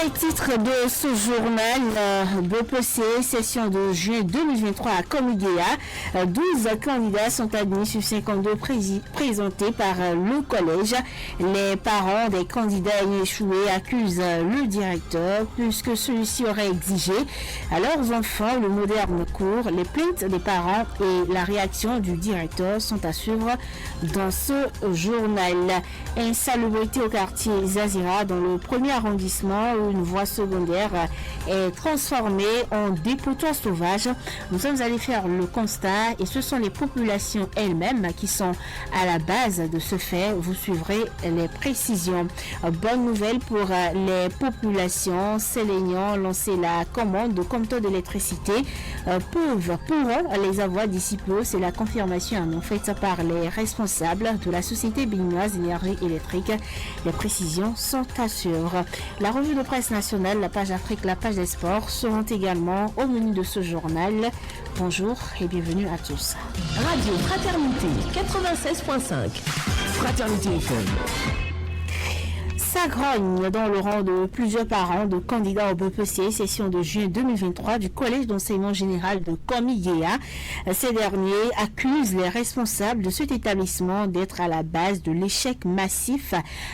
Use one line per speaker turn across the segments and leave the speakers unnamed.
les titres de ce journal, BPC, session de juin 2023 à Komigéa, 12 candidats sont admis sur 52 présentés par le collège. Les parents des candidats ayant échoué accusent le directeur puisque celui-ci aurait exigé à leurs enfants le moderne cours. Les plaintes des parents et la réaction du directeur sont à suivre dans ce journal. Insalubrité au quartier Zazira dans le premier arrondissement où une voie secondaire est transformée en dépotoir sauvage. Nous sommes allés faire le constat et ce sont les populations elles-mêmes qui sont à la base de ce fait. Vous suivrez les précisions. Bonne nouvelle pour les populations. Séléniant lancé la commande de compteurs d'électricité pourront les avoir d'ici peu. C'est la confirmation faite par les responsables de la société béninoise d'énergie électrique. Les précisions sont à suivre. La revue de presse nationale, la page Afrique, la page des sports seront également au menu de ce journal. Bonjour et bienvenue à tous.
Radio Fraternité 96.5. Fraternité FM.
Ça grogne dans le rang de plusieurs parents de candidats au BPC, session de juin 2023 du Collège d'enseignement général de Komigéa. Ces derniers accusent les responsables de cet établissement d'être à la base de l'échec massif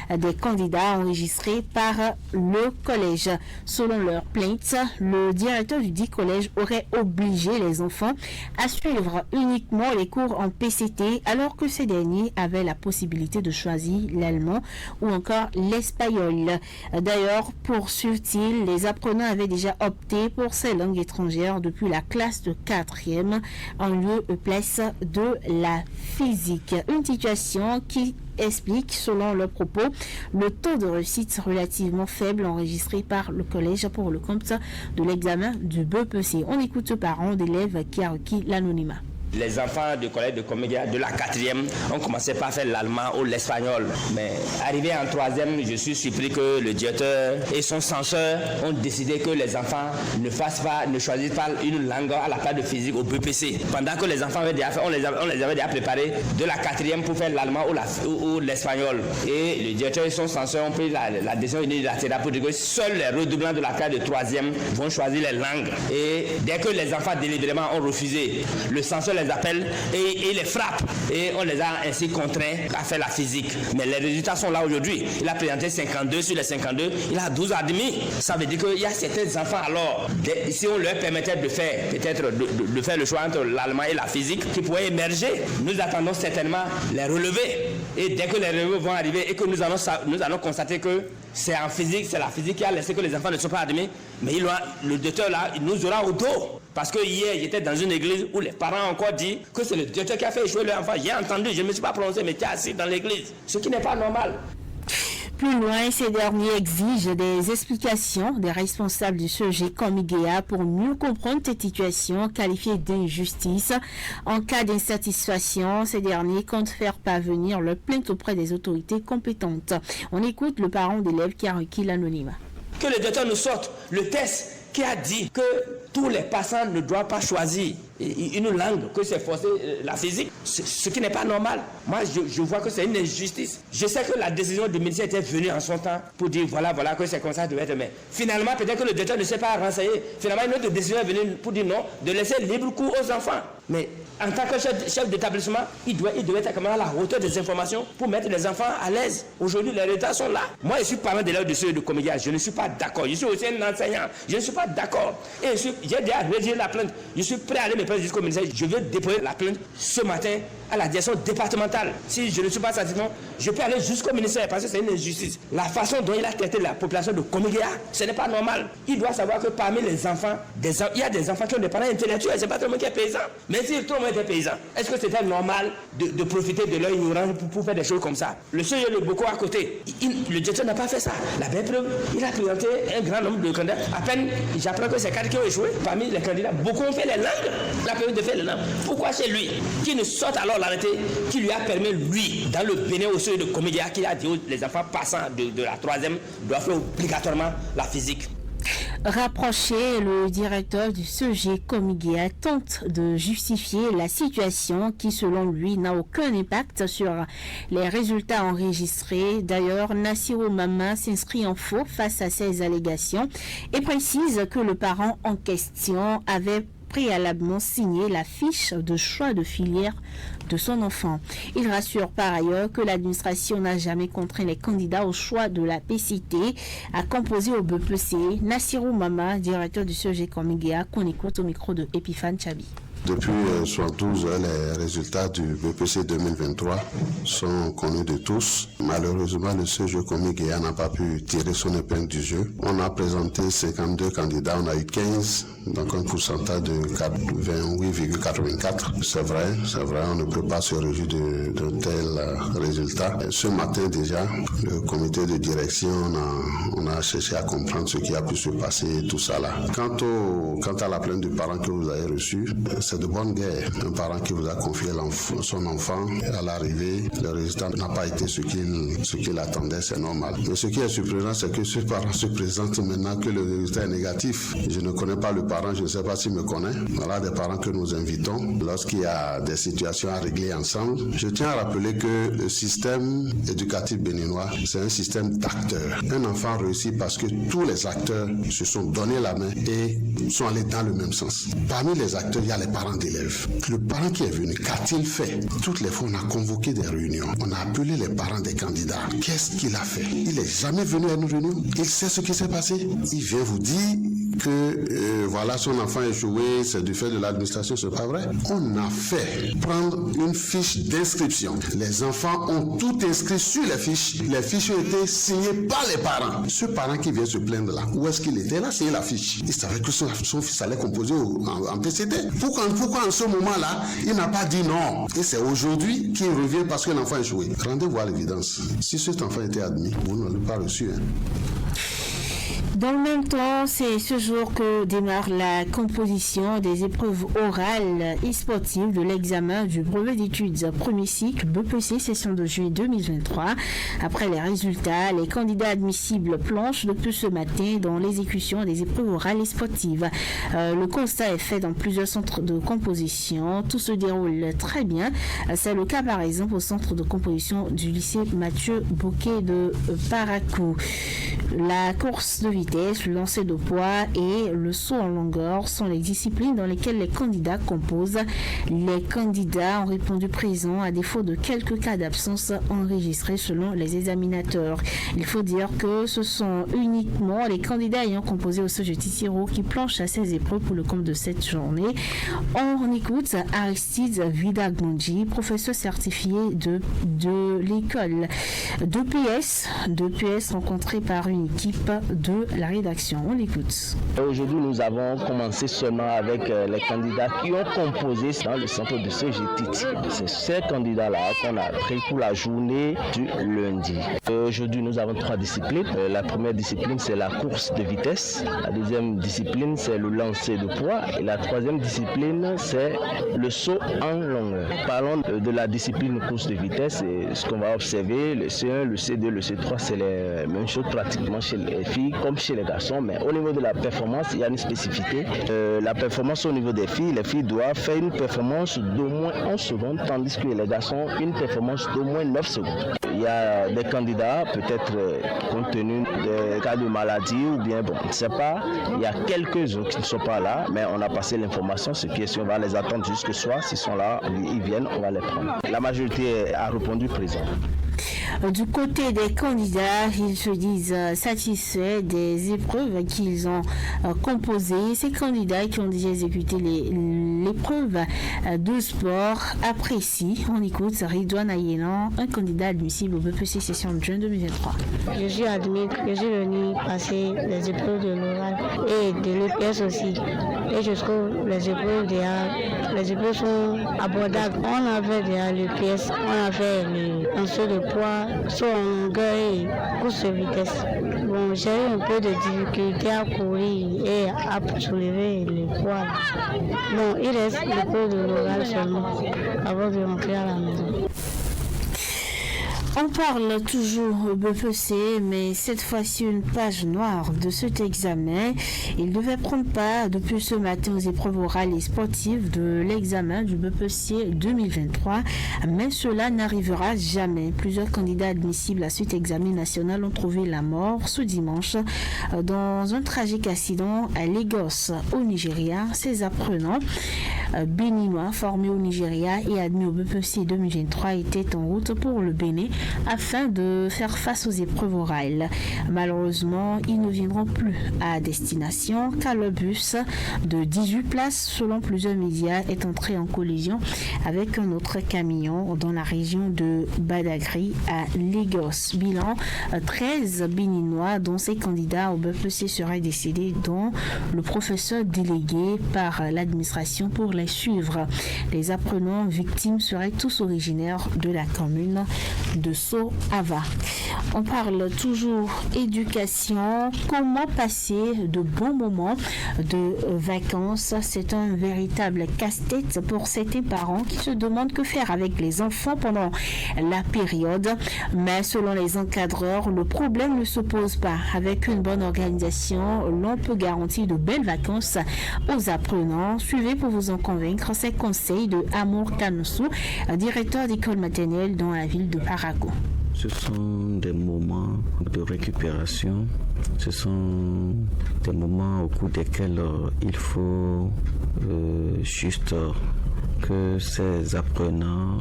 des candidats enregistrés par le collège. Selon leurs plaintes, le directeur du dit collège aurait obligé les enfants à suivre uniquement les cours en PCT alors que ces derniers avaient la possibilité de choisir l'allemand ou encore l'espagnol. D'ailleurs, poursuivent-ils, les apprenants avaient déjà opté pour ces langues étrangères depuis la classe de 4e en lieu et place de la physique. Une situation qui explique, selon leurs propos, le taux de réussite relativement faible enregistré par le collège pour le compte de l'examen du BPC. On écoute ce parent d'élèves qui a requis l'anonymat.
Les enfants du collège de Komigéa de la 4e ont commencé par faire l'allemand ou l'espagnol. Mais arrivé en 3e, je suis surpris que le directeur et son censeur ont décidé que les enfants ne choisissent pas une langue à la place de physique au BPC. Pendant que les enfants avaient déjà fait, on les avait déjà préparés de la 4e pour faire l'allemand ou l'espagnol. Et le directeur et son censeur ont pris la décision unilatérale pour dire que seuls les redoublants de la classe de 3e vont choisir les langues. Et dès que les enfants délibérément ont refusé, le censeur les appelle et les frappe. Et on les a ainsi contraints à faire la physique. Mais les résultats sont là aujourd'hui. Il a présenté 52 sur les 52. Il a 12 admis. Ça veut dire qu'il y a certains enfants alors, si on leur permettait de faire, peut-être de faire le choix entre l'allemand et la physique, qui pourraient émerger, nous attendons certainement les relevés. Et dès que les relevés vont arriver et que nous allons constater que c'est en physique, c'est la physique qui a laissé que les enfants ne sont pas admis, mais le docteur là, il nous aura au dos. Parce que hier, j'étais dans une église où les parents ont encore dit que c'est le directeur qui a fait échouer leur enfant. J'ai entendu, je ne me suis pas prononcé, mais tu es assis dans l'église. Ce qui n'est pas normal.
Plus loin, ces derniers exigent des explications des responsables du CEG Komigéa pour mieux comprendre cette situation qualifiée d'injustice. En cas d'insatisfaction, ces derniers comptent faire parvenir leur plainte auprès des autorités compétentes. On écoute le parent d'élève qui a requis l'anonymat.
Que le docteur nous sorte le test qui a dit que tous les passants ne doivent pas choisir une langue, que c'est forcé la physique, ce qui n'est pas normal. Moi, je vois que c'est une injustice. Je sais que la décision du ministère était venue en son temps pour dire voilà que c'est comme ça devait être. Mais finalement, peut-être que le directeur ne s'est pas renseigné. Finalement, une autre décision est venue pour dire non, de laisser libre cours aux enfants. Mais en tant que chef d'établissement, il devait être quand même à la hauteur des informations pour mettre les enfants à l'aise. Aujourd'hui, les résultats sont là. Moi, je suis parent d'élèves de ceux de Komigéa. Je ne suis pas d'accord. Je suis aussi un enseignant. Je ne suis pas d'accord. Et j'ai déjà rédigé la plainte. Je suis prêt à aller me prendre jusqu'au ministère. Je veux déposer la plainte ce matin à la direction départementale. Si je ne suis pas satisfait, je peux aller jusqu'au ministère parce que c'est une injustice. La façon dont il a traité la population de Komigéa, ce n'est pas normal. Il doit savoir que parmi les enfants, il y a des enfants qui ont des parents intellectuels. C'est pas tout le monde qui est paysan. Mais si tout le monde était paysan, est-ce que c'était normal de profiter de leur ignorance pour faire des choses comme ça? Le CEG de Boko à côté, le directeur n'a pas fait ça. La belle preuve, il a présenté un grand nombre de candidats. À peine, j'apprends que c'est 4 qui ont échoué. Parmi les candidats, beaucoup ont fait les langues. La période de faire les langues. Pourquoi c'est lui qui ne sorte alors l'arrêté qui lui a permis, lui, dans le Bénin au CEG de Komigéa, qui a dit aux les enfants passants de la 3e doivent faire obligatoirement la physique?
Rapproché, le directeur du CEG Komigéa tente de justifier la situation qui, selon lui, n'a aucun impact sur les résultats enregistrés. D'ailleurs, Nassirou Mama s'inscrit en faux face à ces allégations et précise que le parent en question avait préalablement signé la fiche de choix de filière de son enfant. Il rassure par ailleurs que l'administration n'a jamais contraint les candidats au choix de la PCT à composer au BPC. Nassirou Mama, directeur du CEG Komigéa, qu'on écoute au micro de Epiphane Chabi.
Depuis 72, les résultats du BPC 2023 sont connus de tous. Malheureusement, le CEG Komigéa n'a pas pu tirer son épingle du jeu. On a présenté 52 candidats, on a eu 15, donc un pourcentage de 28,84. C'est vrai, on ne peut pas se réjouir d'un tel résultat. Ce matin déjà, le comité de direction, on a cherché à comprendre ce qui a pu se passer, tout ça là. Quant à la plainte du parent que vous avez reçue, c'est de bonne guerre. Un parent qui vous a confié son enfant, à l'arrivée, le résultat n'a pas été ce qu'il attendait, c'est normal. Mais ce qui est surprenant, c'est que ce parent se présente maintenant que le résultat est négatif. Je ne connais pas le parent, je ne sais pas s'il me connaît. Voilà des parents que nous invitons lorsqu'il y a des situations à régler ensemble. Je tiens à rappeler que le système éducatif béninois, c'est un système d'acteurs. Un enfant réussit parce que tous les acteurs se sont donné la main et sont allés dans le même sens. Parmi les acteurs, il y a les parents d'élèves. Le parent qui est venu, qu'a-t-il fait? Toutes les fois, on a convoqué des réunions. On a appelé les parents des candidats. Qu'est-ce qu'il a fait? Il n'est jamais venu à une réunion. Il sait ce qui s'est passé. Il vient vous dire que voilà, son enfant a échoué, c'est du fait de l'administration, c'est pas vrai. On a fait prendre une fiche d'inscription. Les enfants ont tout inscrit sur les fiches. Les fiches ont été signées par les parents. Ce parent qui vient se plaindre là, où est-ce qu'il était? Là, c'est la fiche. Il savait que son fils allait composer en PCT. Pourquoi en ce moment-là, il n'a pas dit non? Et c'est aujourd'hui qu'il revient parce que l'enfant a échoué. Rendez-vous à l'évidence. Si cet enfant était admis, vous ne l'avez pas reçu.
Dans le même temps, c'est ce jour que démarre la composition des épreuves orales et sportives de l'examen du brevet d'études premier cycle BPC session de juillet 2023. Après les résultats, les candidats admissibles plongent depuis ce matin dans l'exécution des épreuves orales et sportives. Le constat est fait dans plusieurs centres de composition. Tout se déroule très bien. C'est le cas par exemple au centre de composition du lycée Mathieu Bouquet de Parakou. La course de vitesse, le lancer de poids et le saut en longueur sont les disciplines dans lesquelles les candidats composent. Les candidats ont répondu présent à défaut de quelques cas d'absence enregistrés selon les examinateurs. Il faut dire que ce sont uniquement les candidats ayant composé au CEG Tissiro qui planchent à ces épreuves pour le compte de cette journée. On écoute Aristide Vidagondji, professeur certifié de l'école d'EPS rencontré par une équipe de la rédaction. On l'écoute.
Aujourd'hui, nous avons commencé seulement avec les candidats qui ont composé dans le centre de CEG Tissiro. C'est ces candidats-là qu'on a pris pour la journée du lundi. Aujourd'hui, nous avons 3 disciplines. La première discipline, c'est la course de vitesse. La deuxième discipline, c'est le lancer de poids. Et la troisième discipline, c'est le saut en longueur. Parlons de la discipline course de vitesse. Et ce qu'on va observer, le C1, le C2, le C3, c'est les mêmes choses pratiquement chez les filles comme chez les garçons. Mais au niveau de la performance, il y a une spécificité. La performance au niveau des filles, les filles doivent faire une performance d'au moins 11 secondes, tandis que les garçons, une performance d'au moins 9 secondes. Il y a des candidats, peut-être compte tenu des cas de maladie ou bien, bon, on ne sait pas, il y a quelques-uns qui ne sont pas là, mais on a passé l'information, ce qui est si on va les attendre jusque soir, s'ils sont là, ils viennent, on va les prendre. La majorité a répondu présent.
Du côté des candidats, ils se disent satisfaits des épreuves qu'ils ont composées. Ces candidats qui ont déjà exécuté l'épreuve de sport apprécient. On écoute Ridouane Ayelan, un candidat admissible au BPC session de juin 2023.
Je suis admis, je suis venu passer les épreuves de l'oral et de l'EPS aussi. Et je trouve les épreuves sont abordables. On a fait déjà l'EPS, on a fait le lancer de poids, saut en longueur et course de vitesse. Bon, j'ai eu un peu de difficulté à courir et à soulever le poids. Bon, il reste l'épreuve de l'oral seulement avant de rentrer à la maison.
On parle toujours BPC, mais cette fois-ci une page noire de cet examen. Il devait prendre part depuis ce matin aux épreuves orales et sportives de l'examen du BPC 2023, mais cela n'arrivera jamais. Plusieurs candidats admissibles à cet examen national ont trouvé la mort ce dimanche dans un tragique accident à Lagos, au Nigeria. Ces apprenants béninois formés au Nigeria et admis au BPC 2023 étaient en route pour le Bénin afin de faire face aux épreuves orales. Malheureusement, ils ne viendront plus à destination car le bus de 18 places, selon plusieurs médias, est entré en collision avec un autre camion dans la région de Badagry à Lagos. Bilan, 13 béninois dont ces candidats au BPC seraient décédés, dont le professeur délégué par l'administration pour les suivre. Les apprenants victimes seraient tous originaires de la commune de Soava. On parle toujours éducation. Comment passer de bons moments de vacances? C'est un véritable casse-tête pour certains parents qui se demandent que faire avec les enfants pendant la période. Mais selon les encadreurs, le problème ne se pose pas. Avec une bonne organisation, l'on peut garantir de belles vacances aux apprenants. Suivez pour vous en convaincre ces conseils de Amour Kanoussou, directeur d'école maternelle dans la ville de Parakou.
Ce sont des moments de récupération, ce sont des moments au cours desquels il faut juste que ces apprenants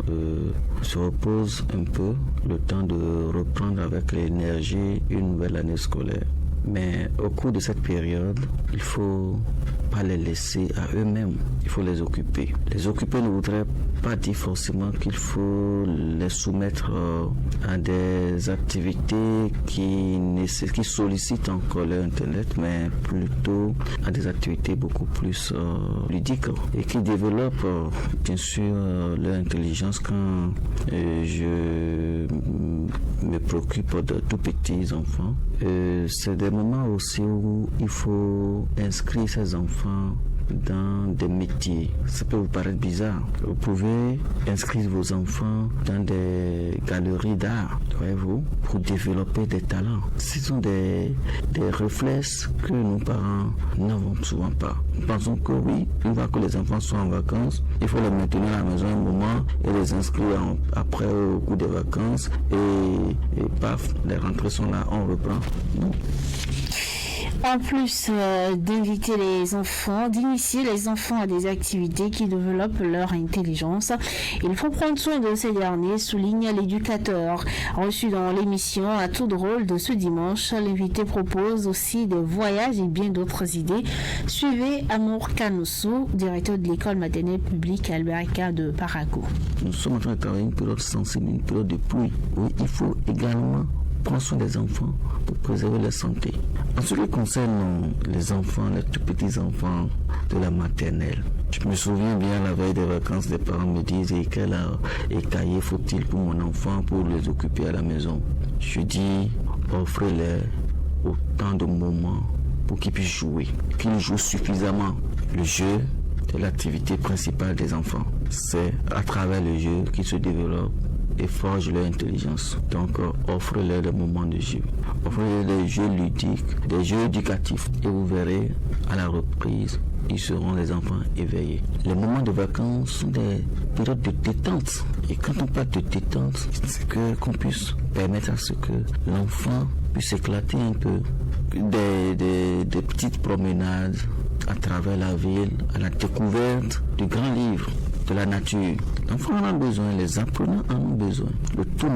se reposent un peu, le temps de reprendre avec l'énergie une nouvelle année scolaire. Mais au cours de cette période, il ne faut pas les laisser à eux-mêmes, il faut les occuper. Les occuper ne voudrait pas dire forcément qu'il faut les soumettre à des activités qui sollicitent encore leur internet, mais plutôt à des activités beaucoup plus ludiques et qui développent bien sûr leur intelligence. Quand je me préoccupe de tout petits enfants, c'est des moments aussi où il faut inscrire ces enfants dans des métiers. Ça peut vous paraître bizarre. Vous pouvez inscrire vos enfants dans des galeries d'art, voyez-vous, pour développer des talents. Ce sont des réflexes que nos parents n'avons souvent pas. Nous pensons que oui, une fois que les enfants sont en vacances, il faut les maintenir à la maison un moment et les inscrire après au cours des vacances et paf, les rentrées sont là, on reprend. Non.
En plus d'initier les enfants à des activités qui développent leur intelligence, il faut prendre soin de ces derniers, souligne l'éducateur. Reçu dans l'émission À tout drôle de ce dimanche, l'invité propose aussi des voyages et bien d'autres idées. Suivez Amour Kanoussou, directeur de l'école maternelle publique Alberca de Parakou.
Nous sommes en train de travailler une période sensible, une période de pluie. Oui, il faut également prendre soin des enfants pour préserver leur santé. En ce qui concerne les enfants, les tout petits enfants de la maternelle, je me souviens bien la veille des vacances, les parents me disent quel cahier faut-il pour mon enfant pour les occuper à la maison. Je dis offrez-leur autant de moments pour qu'ils puissent jouer, qu'ils jouent suffisamment. Le jeu est l'activité principale des enfants. C'est à travers le jeu qu'ils se développent et forgent leur intelligence. Donc, offrez-leur des moments de jeu. Offrez-leur des jeux ludiques, des jeux éducatifs. Et vous verrez, à la reprise, ils seront des enfants éveillés. Les moments de vacances sont des périodes de détente. Et quand on parle de détente, c'est qu'on puisse permettre à ce que l'enfant puisse éclater un peu. Des petites promenades à travers la ville, à la découverte de grands livres, de la nature. L'enfant en a besoin, les apprenants en ont besoin. Le tout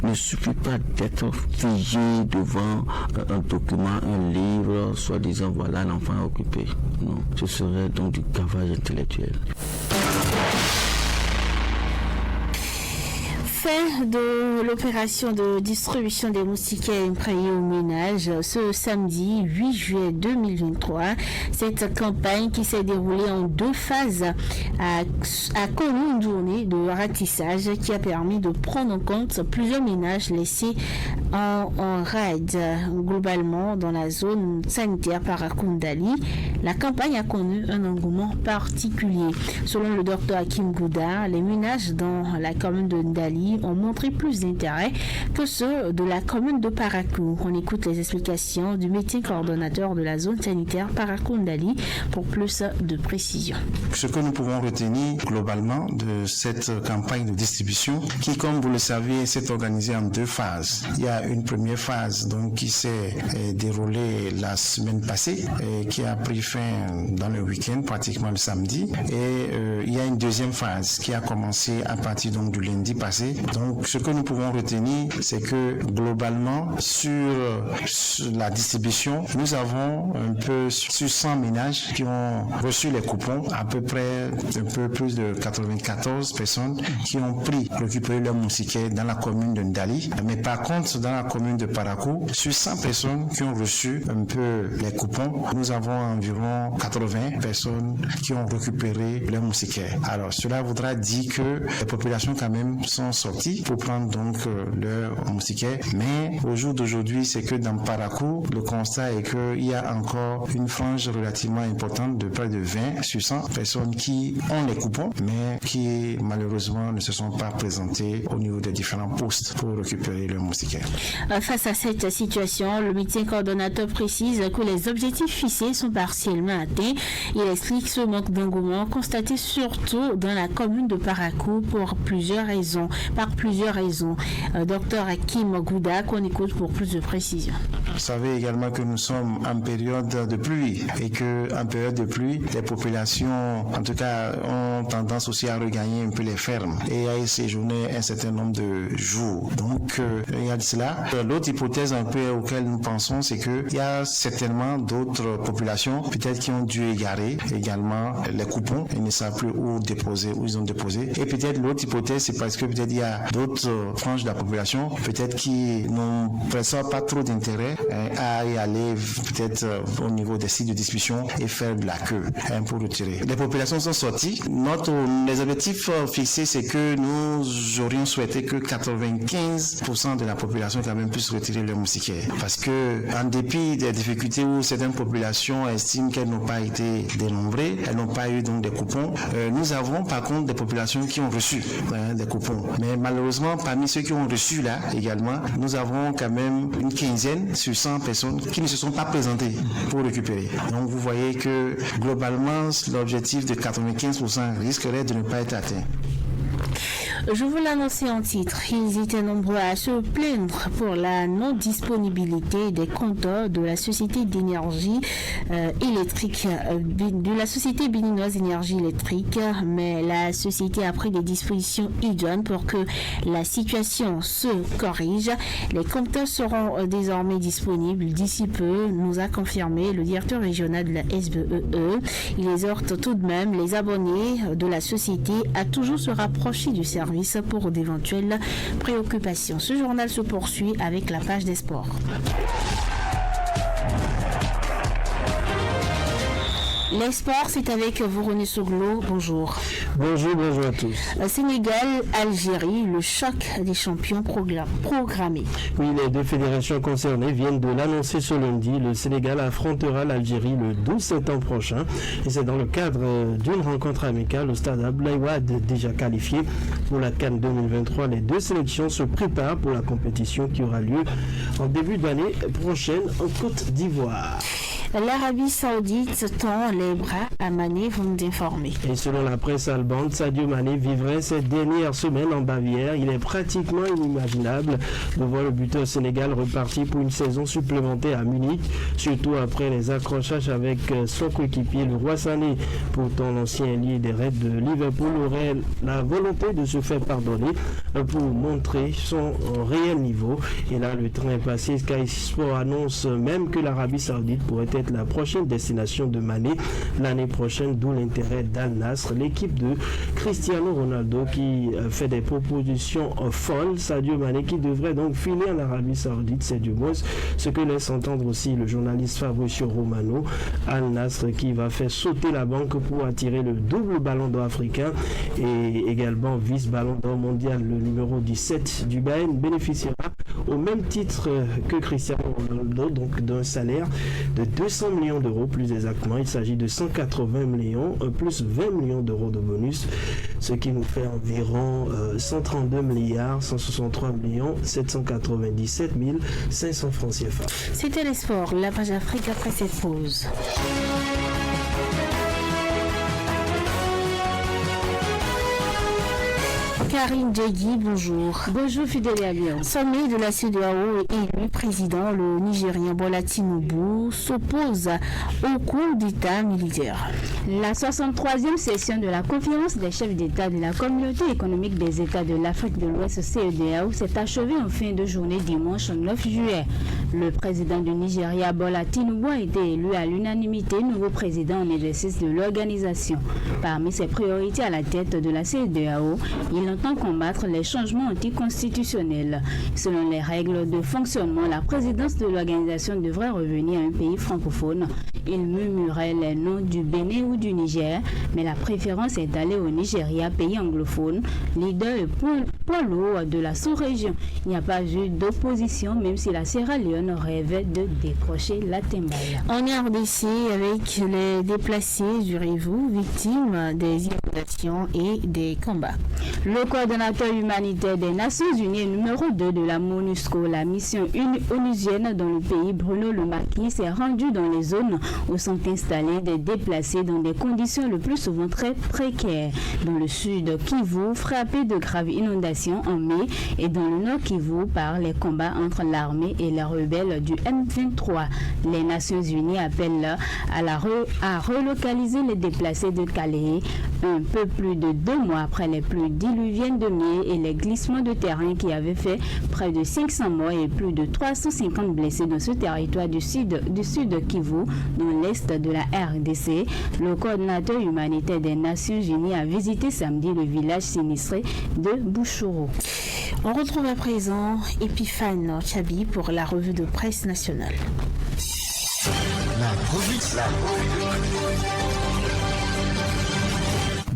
ne suffit pas d'être figé devant un document, un livre, soi-disant voilà l'enfant est occupé. Non, ce serait donc du gavage intellectuel.
Fin de l'opération de distribution des moustiquaires imprégnés au ménage ce samedi 8 juillet 2023. Cette campagne qui s'est déroulée en 2 phases a connu une journée de ratissage qui a permis de prendre en compte plusieurs ménages laissés en rade. Globalement, dans la zone sanitaire Parakundali, la campagne a connu un engouement particulier. Selon le docteur Hakim Gouda, les ménages dans la commune de Ndali Lundi ont montré plus d'intérêt que ceux de la commune de Parakou. On écoute les explications du médecin coordonnateur de la zone sanitaire Parakou-Ndali pour plus de précision.
Ce que nous pouvons retenir globalement de cette campagne de distribution qui, comme vous le savez, s'est organisée en 2 phases. Il y a une première phase donc, qui s'est déroulée la semaine passée et qui a pris fin dans le week-end, pratiquement le samedi. Et il y a une deuxième phase qui a commencé à partir donc, du lundi passé. Donc ce que nous pouvons retenir, c'est que globalement, sur la distribution, nous avons un peu sur 100 ménages qui ont reçu les coupons, à peu près un peu plus de 94 personnes qui ont récupéré leur moustiquaire dans la commune de Ndali. Mais par contre, dans la commune de Parakou, sur 100 personnes qui ont reçu un peu les coupons, nous avons environ 80 personnes qui ont récupéré leur moustiquaire. Alors, cela voudra dire que les populations quand même sont sorties pour prendre donc leur moustiquaire. Mais au jour d'aujourd'hui, c'est que dans Parakou, le constat est qu'il y a encore une frange relativement importante de près de 20 sur 100 personnes qui ont les coupons, mais qui malheureusement ne se sont pas présentées au niveau des différents postes pour récupérer leur moustiquaire.
Face à cette situation, le médecin coordonnateur précise que les objectifs fixés sont partiellement atteints. Il explique ce manque d'engouement constaté surtout dans la commune de Parakou par plusieurs raisons. Docteur Hakim Gouda, qu'on écoute pour plus de précision.
Vous savez également que nous sommes en période de pluie et qu'en période de pluie, les populations, en tout cas, ont tendance aussi à regagner un peu les fermes et à y séjourner un certain nombre de jours. Donc, il y a de cela. L'autre hypothèse un peu auquel nous pensons, c'est qu'il y a certainement d'autres populations, peut-être qui ont dû égarer également les coupons et ne savent plus où ils ont déposé. Et peut-être l'autre hypothèse, c'est parce que peut-être il y a d'autres franges de la population, peut-être qui n'ont pas trop d'intérêt à y aller peut-être au niveau des sites de distribution et faire de la queue pour retirer. Les populations sont sorties. Les objectifs fixés, c'est que nous aurions souhaité que 95% de la population quand même puisse retirer leur moustiquaire. Parce que en dépit des difficultés où certaines populations estiment qu'elles n'ont pas été dénombrées, elles n'ont pas eu donc des coupons, nous avons par contre des populations qui ont reçu des coupons. Mais malheureusement, parmi ceux qui ont reçu là également, nous avons quand même une quinzaine sur 100 personnes qui ne se sont pas présentées pour récupérer. Donc vous voyez que globalement, l'objectif de 95% risquerait de ne pas être atteint.
Je vous l'annonçais en titre, ils étaient nombreux à se plaindre pour la non-disponibilité des compteurs de la société d'énergie électrique, de la société béninoise d'énergie électrique, mais la société a pris des dispositions idoines pour que la situation se corrige. Les compteurs seront désormais disponibles d'ici peu, nous a confirmé le directeur régional de la SBEE. Il exhorte tout de même les abonnés de la société à toujours se rapprocher du service pour d'éventuelles préoccupations. Ce journal se poursuit avec la page des sports. Les sports, c'est avec Voroné Soglo. Bonjour.
Bonjour à tous.
Sénégal-Algérie, le choc des champions programmé.
Oui, les deux fédérations concernées viennent de l'annoncer ce lundi. Le Sénégal affrontera l'Algérie le 12 septembre prochain. Et c'est dans le cadre d'une rencontre amicale au stade Abdoulaye Wade, déjà qualifié pour la CAN 2023. Les deux sélections se préparent pour la compétition qui aura lieu en début d'année prochaine en Côte d'Ivoire.
L'Arabie Saoudite tend les bras à Mané, vous nous informez.
Et selon la presse allemande, Sadio Mané vivrait cette dernière semaine en Bavière. Il est pratiquement inimaginable de voir le buteur sénégal repartir pour une saison supplémentaire à Munich, surtout après les accrochages avec son coéquipier, le Roi Sané. Pourtant, l'ancien allié des Reds de Liverpool aurait la volonté de se faire pardonner pour montrer son réel niveau. Et là, le train est passé. Sky Sport annonce même que l'Arabie Saoudite pourrait être la prochaine destination de Mané l'année prochaine, d'où l'intérêt d'Al Nassr, l'équipe de Cristiano Ronaldo qui fait des propositions folles. Sadio Mané qui devrait donc filer en Arabie Saoudite, c'est du moins ce que laisse entendre aussi le journaliste Fabrizio Romano. Al Nassr qui va faire sauter la banque pour attirer le double ballon d'or africain et également vice-ballon d'or mondial, le numéro 17 du Bayern bénéficiera au même titre que Cristiano Ronaldo, donc d'un salaire de 200 millions d'euros plus exactement. Il s'agit de 180 millions plus 20 millions d'euros de bonus, ce qui nous fait environ 132 milliards 163 millions 797 500 francs CFA.
C'était les sports, la page Afrique après cette pause. Karine Djegui, bonjour.
Bonjour Fidèle Alliance.
Sommet de la CEDEAO élu président, le Nigérien Bola Tinubu s'oppose au coup d'État militaire.
La 63e session de la conférence des chefs d'État de la Communauté économique des États de l'Afrique de l'Ouest CEDEAO s'est achevée en fin de journée dimanche 9 juillet. Le président du Nigeria Bola Tinubu a été élu à l'unanimité nouveau président en exercice de l'organisation. Parmi ses priorités à la tête de la CEDEAO, il entend combattre les changements anticonstitutionnels. Selon les règles de fonctionnement, la présidence de l'organisation devrait revenir à un pays francophone. Il murmurait les noms du Bénin ou du Niger, mais la préférence est d'aller au Nigeria, pays anglophone, leader et poids lourd de la sous-région. Il n'y a pas eu d'opposition, même si la Sierra Leone rêvait de décrocher la timbale.
En RDC, avec les déplacés du Rivou, victimes des inondations et des combats.
Le coordonnateur humanitaire des Nations Unies numéro 2 de la MONUSCO, la mission onusienne dans le pays, Bruno Le Marquis, s'est rendu dans les zones où sont installés des déplacés dans des conditions le plus souvent très précaires. Dans le sud Kivu, frappé de graves inondations en mai, et dans le nord Kivu par les combats entre l'armée et les rebelles du M23. Les Nations Unies appellent à relocaliser les déplacés de Calais un peu plus de 2 mois après les pluies diluviennes de mai et les glissements de terrain qui avaient fait près de 500 morts et plus de 350 blessés dans ce territoire du sud Kivu, dans l'est de la RDC. Le coordinateur humanitaire des Nations Unies a visité samedi le village sinistré de Bouchouro.
On retrouve à présent Epiphane Chabi pour la revue de presse nationale.
La revue.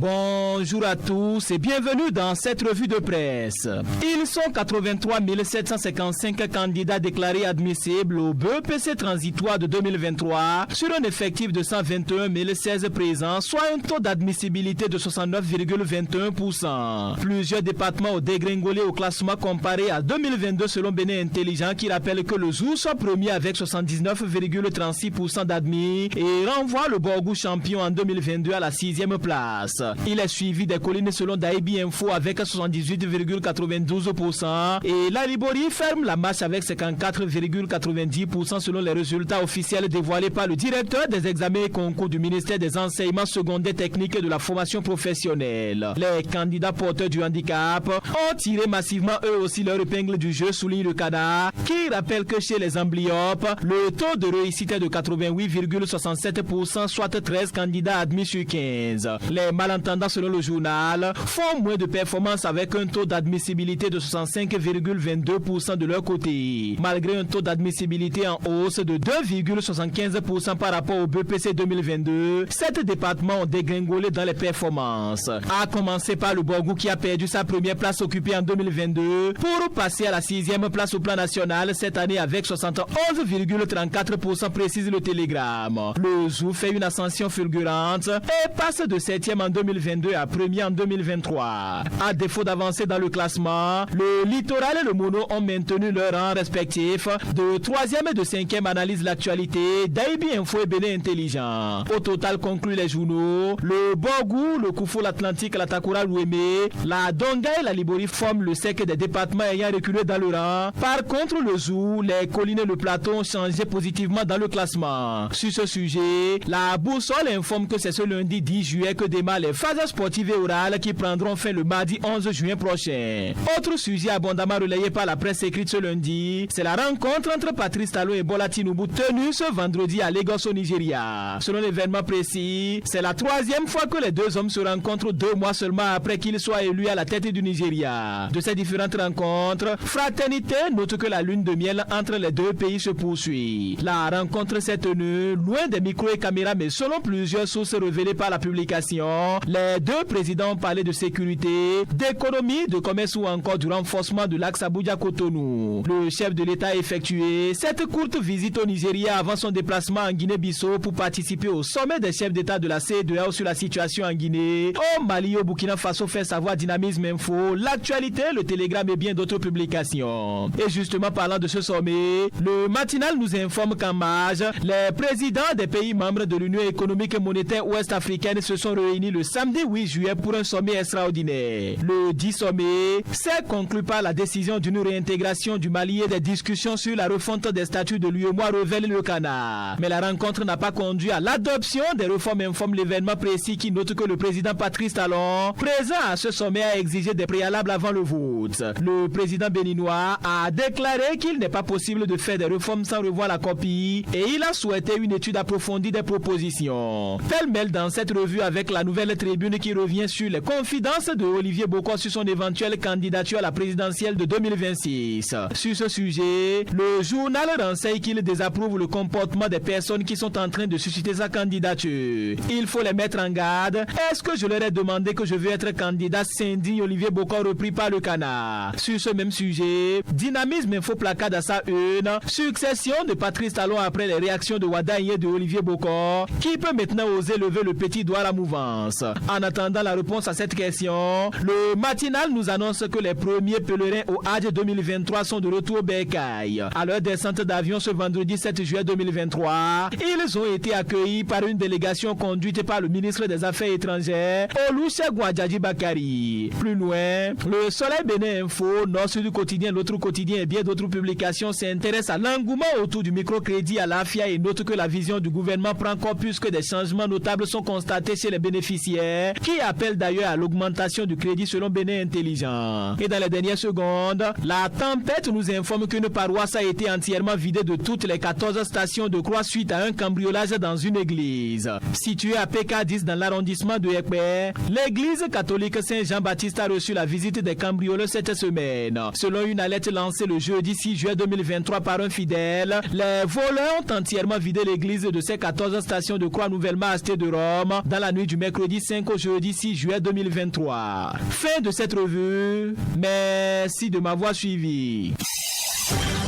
Bonjour à tous et bienvenue dans cette revue de presse. Ils sont 83 755 candidats déclarés admissibles au BEPC transitoire de 2023 sur un effectif de 121 016 présents, soit un taux d'admissibilité de 69,21%. Plusieurs départements ont dégringolé au classement comparé à 2022 selon Bénin Intelligent, qui rappelle que le Zou soit premier avec 79,36% d'admis et renvoie le Borgou champion en 2022 à la 6e place. Il est suivi des collines selon Daibi Info avec 78,92% et la Libori ferme la marche avec 54,90% selon les résultats officiels dévoilés par le directeur des examens et concours du ministère des enseignements secondaires techniques et de la formation professionnelle. Les candidats porteurs du handicap ont tiré massivement eux aussi leur épingle du jeu, souligne le CADA, qui rappelle que chez les amblyopes, le taux de réussite est de 88,67%, soit 13 candidats admis sur 15. Les malentendants, selon le journal, font moins de performances avec un taux d'admissibilité de 65,22% de leur côté. Malgré un taux d'admissibilité en hausse de 2,75% par rapport au BPC 2022, 7 départements ont dégringolé dans les performances. À commencer par le Borgou qui a perdu sa première place occupée en 2022 pour passer à la 6e place au plan national cette année avec 71,34%, précise le Télégramme. Le Zou fait une ascension fulgurante et passe de 7e en 2022 à premier en 2023. À défaut d'avancer dans le classement, le Littoral et le Mono ont maintenu leur rang respectif de 3e et de 5e. Analyse l'actualité, Daibi Info et Bénin Intelligent. Au total, concluent les journaux, le Borgou, le Koufou, l'Atlantique, la Takura, l'Ouémé, la Donga et la Libori forment le sec des départements ayant reculé dans le rang. Par contre, le Zou, les collines et le plateau ont changé positivement dans le classement. Sur ce sujet, la Boussole informe que c'est ce lundi 10 juillet que démarrent les phases sportives et orales qui prendront fin le mardi 11 juin prochain. Autre sujet abondamment relayé par la presse écrite ce lundi, c'est la rencontre entre Patrice Talon et Bola Tinubu tenue ce vendredi à Lagos au Nigeria. Selon l'événement précis, c'est la 3e fois que les deux hommes se rencontrent 2 mois seulement après qu'ils soient élus à la tête du Nigeria. De ces différentes rencontres, fraternité note que la lune de miel entre les deux pays se poursuit. La rencontre s'est tenue loin des micros et caméras, mais selon plusieurs sources révélées par la publication, Les deux présidents ont parlé de sécurité, d'économie, de commerce ou encore du renforcement de l'axe Abuja-Cotonou. Le chef de l'État a effectué cette courte visite au Nigeria avant son déplacement en Guinée-Bissau pour participer au sommet des chefs d'État de la CEDEAO sur la situation en Guinée. Au Mali, au Burkina Faso, fait savoir Dynamisme Info, l'actualité, le Télégramme et bien d'autres publications. Et justement, parlant de ce sommet, le matinal nous informe qu'en marge, les présidents des pays membres de l'Union économique et monétaire ouest-africaine se sont réunis le samedi 8 juillet pour un sommet extraordinaire. Le 10 sommet s'est conclu par la décision d'une réintégration du Mali et des discussions sur la refonte des statuts de l'UEMOA, révèle le Canard. Mais la rencontre n'a pas conduit à l'adoption des réformes, informe l'événement précis qui note que le président Patrice Talon, présent à ce sommet, a exigé des préalables avant le vote. Le président béninois a déclaré qu'il n'est pas possible de faire des réformes sans revoir la copie et il a souhaité une étude approfondie des propositions. Pêle-mêle dans cette revue avec la nouvelle tribune qui revient sur les confidences de Olivier Bokor sur son éventuelle candidature à la présidentielle de 2026. Sur ce sujet, le journal renseigne qu'il désapprouve le comportement des personnes qui sont en train de susciter sa candidature. Il faut les mettre en garde. Est-ce que je leur ai demandé que je veux être candidat, s'indigne Olivier Bokor, repris par le Canard. Sur ce même sujet, Dynamisme Info placade à sa une. Succession de Patrice Talon après les réactions de Wadaye et de Olivier Bokor, qui peut maintenant oser lever le petit doigt à la mouvance. En attendant la réponse à cette question, le matinal nous annonce que les premiers pèlerins au Hajj 2023 sont de retour au Bercail. À leur descente d'avion ce vendredi 7 juillet 2023, ils ont été accueillis par une délégation conduite par le ministre des Affaires étrangères, Olusegun Adjadji Bakari. Plus loin, le Soleil Bénin Info, Nord-Sud Quotidien, l'autre quotidien et bien d'autres publications s'intéressent à l'engouement autour du microcrédit à l'AFIA et note que la vision du gouvernement prend corps puisque des changements notables sont constatés chez les bénéficiaires qui appellent d'ailleurs à l'augmentation du crédit selon Bénin Intelligent. Et dans les dernières secondes, la tempête nous informe qu'une paroisse a été entièrement vidée de toutes les 14 stations de croix suite à un cambriolage dans une église. Située à PK10 dans l'arrondissement de Ekpe, l'église catholique Saint-Jean-Baptiste a reçu la visite des cambrioleurs cette semaine. Selon une alerte lancée le jeudi 6 juillet 2023 par un fidèle, les voleurs ont entièrement vidé l'église de ses 14 stations de croix nouvellement achetées de Rome dans la nuit du mercredi 5 au jeudi 6 juillet 2023. Fin de cette revue. Merci de m'avoir suivi.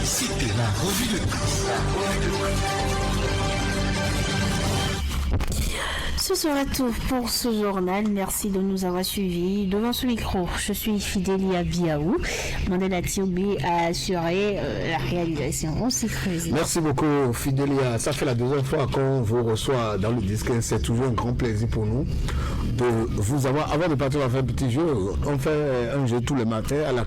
C'était la revue de
Ce sera tout pour ce journal. Merci de nous avoir suivis. Devant ce micro, je suis Fidélia Biaou. Mandela Tiobi a assuré la réalisation. On s'y président.
Merci beaucoup, Fidélia. Ça fait la deuxième fois qu'on vous reçoit dans le disque. C'est toujours un grand plaisir pour nous de vous avoir. Avant de partir, on va faire un petit jeu. On fait un jeu tous les matins à la